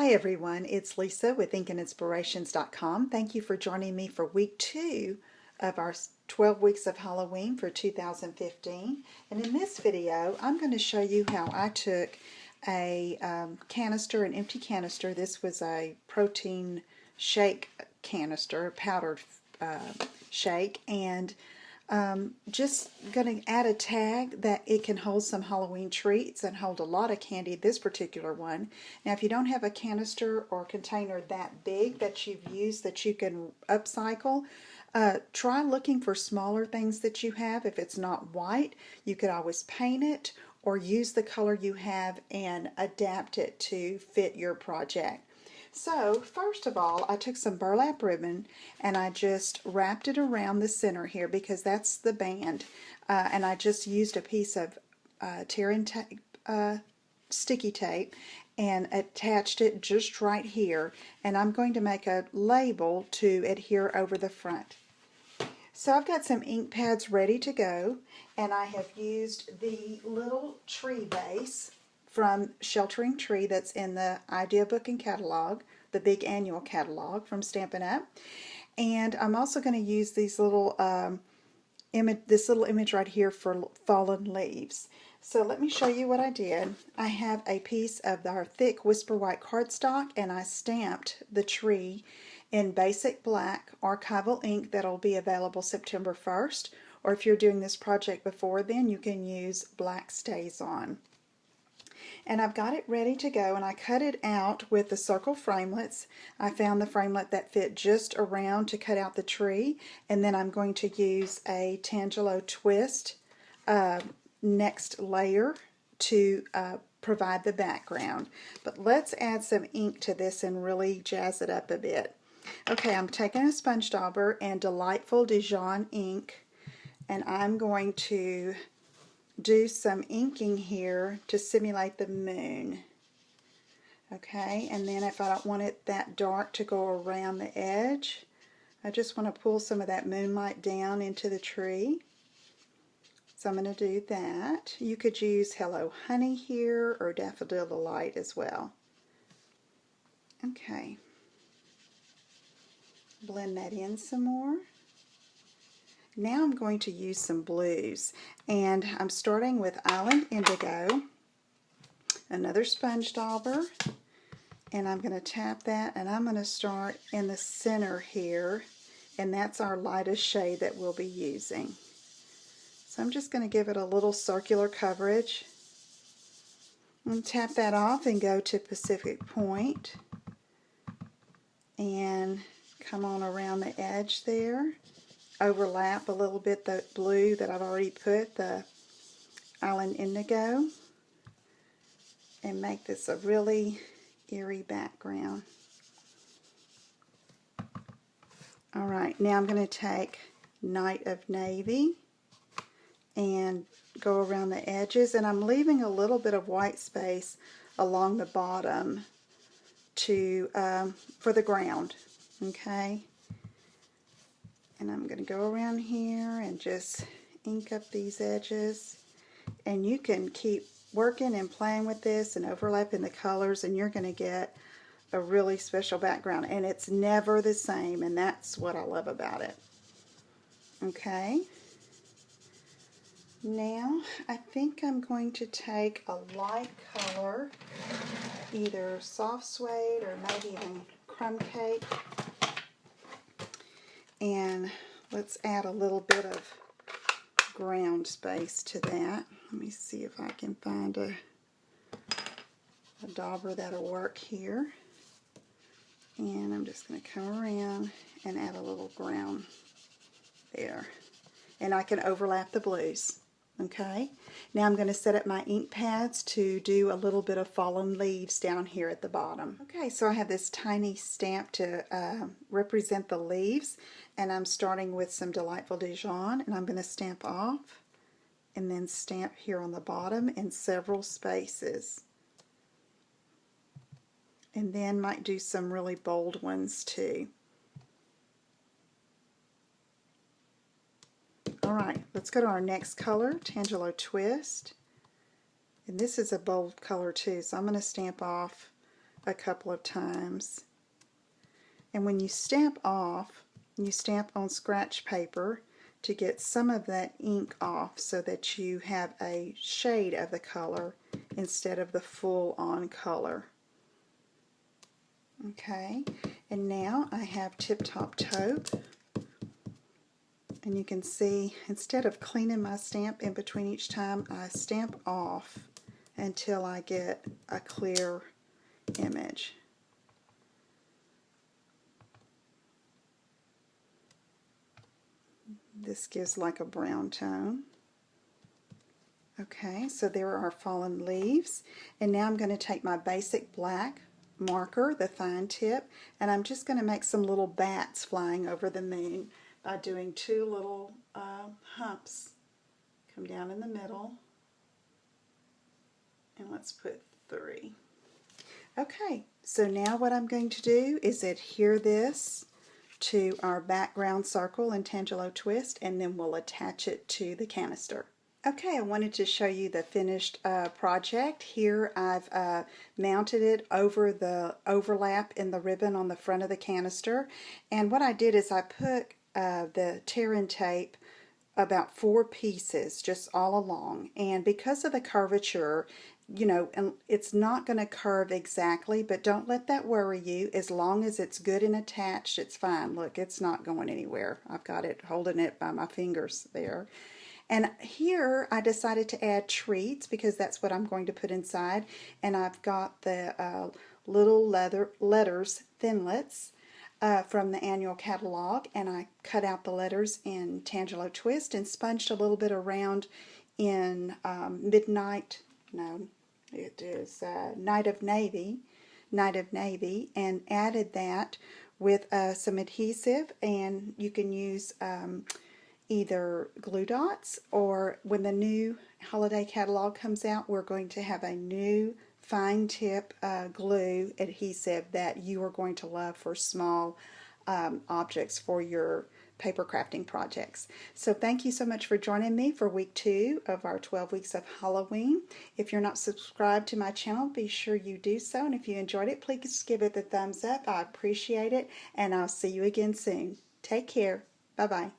Hi everyone, it's Lisa with InkandInspirations.com. Thank you for joining me for week 2 of our 12 weeks of Halloween for 2015. And in this video, I'm going to show you how I took a canister, an empty canister. This was a protein shake canister, powdered shake, and just going to add a tag that it can hold some Halloween treats and hold a lot of candy, this particular one. Now if you don't have a canister or container that big that you've used that you can upcycle, try looking for smaller things that you have. If it's not white, you could always paint it or use the color you have and adapt it to fit your project. So first of all, I took some burlap ribbon and I just wrapped it around the center here because that's the band, and I just used a piece of tear-in tape, sticky tape, and attached it just right here, and I'm going to make a label to adhere over the front. So I've got some ink pads ready to go, and I have used the little tree base from Sheltering Tree that's in the Idea Book and Catalog, the big annual catalog from Stampin' Up. And I'm also going to use these little this little image right here for fallen leaves. So let me show you what I did. I have a piece of our thick Whisper White cardstock, and I stamped the tree in basic black archival ink that'll be available September 1st. Or if you're doing this project before then, you can use black StazOn. And I've got it ready to go, and I cut it out with the circle framelits. I found the framelit that fit just around to cut out the tree, and then I'm going to use a Tangelo twist next layer to provide the background. But let's add some ink to this and really jazz it up a bit. Okay, I'm taking a sponge dauber and Delightful Dijon ink, and I'm going to do some inking here to simulate the moon. Okay, and then if I don't want it that dark to go around the edge, I just want to pull some of that moonlight down into the tree. So I'm going to do that. You could use Hello Honey here or Daffodil Delight as well. Okay, blend that in some more. Now I'm going to use some blues, and I'm starting with Island Indigo, another sponge dauber, and I'm going to tap that, and I'm going to start in the center here, and that's our lightest shade that we'll be using. So I'm just going to give it a little circular coverage and tap that off and go to Pacific Point and come on around the edge there. Overlap a little bit the blue that I've already put, the Island Indigo, and make this a really eerie background. Alright, now I'm going to take Night of Navy and go around the edges, and I'm leaving a little bit of white space along the bottom to for the ground. Okay, and I'm going to go around here and just ink up these edges, and you can keep working and playing with this and overlapping the colors, and you're going to get a really special background, and it's never the same, and that's what I love about it. Okay, now I think I'm going to take a light color, either soft suede or maybe even crumb cake, and let's add a little bit of ground space to that. Let me see if I can find a dauber that'll work here. And I'm just going to come around and add a little ground there. And I can overlap the blues. Okay, now I'm going to set up my ink pads to do a little bit of fallen leaves down here at the bottom. Okay, so I have this tiny stamp to represent the leaves, and I'm starting with some Delightful Dijon, and I'm going to stamp off and then stamp here on the bottom in several spaces. And then might do some really bold ones too. Alright, let's go to our next color, Tangelo Twist. And this is a bold color too, so I'm going to stamp off a couple of times. And when you stamp off, you stamp on scratch paper to get some of that ink off so that you have a shade of the color instead of the full on color. Okay, and now I have Tip Top Taupe, and you can see instead of cleaning my stamp in between each time, I stamp off until I get a clear image. This gives like a brown tone. Okay, so there are our fallen leaves, and now I'm going to take my basic black marker, the fine tip, and I'm just going to make some little bats flying over the moon by doing two little humps. Come down in the middle, and let's put 3. Okay, so now what I'm going to do is adhere this to our background circle in Tangelo Twist, and then we'll attach it to the canister. Okay, I wanted to show you the finished project. Here I've mounted it over the overlap in the ribbon on the front of the canister, and what I did is I put the tear-in tape about 4 pieces just all along, and because of the curvature, you know, and it's not going to curve exactly, but don't let that worry you. As long as it's good and attached, it's fine. Look, it's not going anywhere. I've got it holding it by my fingers there. And here I decided to add treats because that's what I'm going to put inside. And I've got the little letters, Thinlits, from the annual catalog. And I cut out the letters in Tangelo Twist and sponged a little bit around in Night of Navy, and added that with some adhesive. And you can use either glue dots, or when the new holiday catalog comes out, we're going to have a new fine tip glue adhesive that you are going to love for small objects for your paper crafting projects. So thank you so much for joining me for week 2 of our 12 weeks of Halloween. If you're not subscribed to my channel, be sure you do so, and if you enjoyed it, please give it the thumbs up. I appreciate it, and I'll see you again soon. Take care. Bye-bye.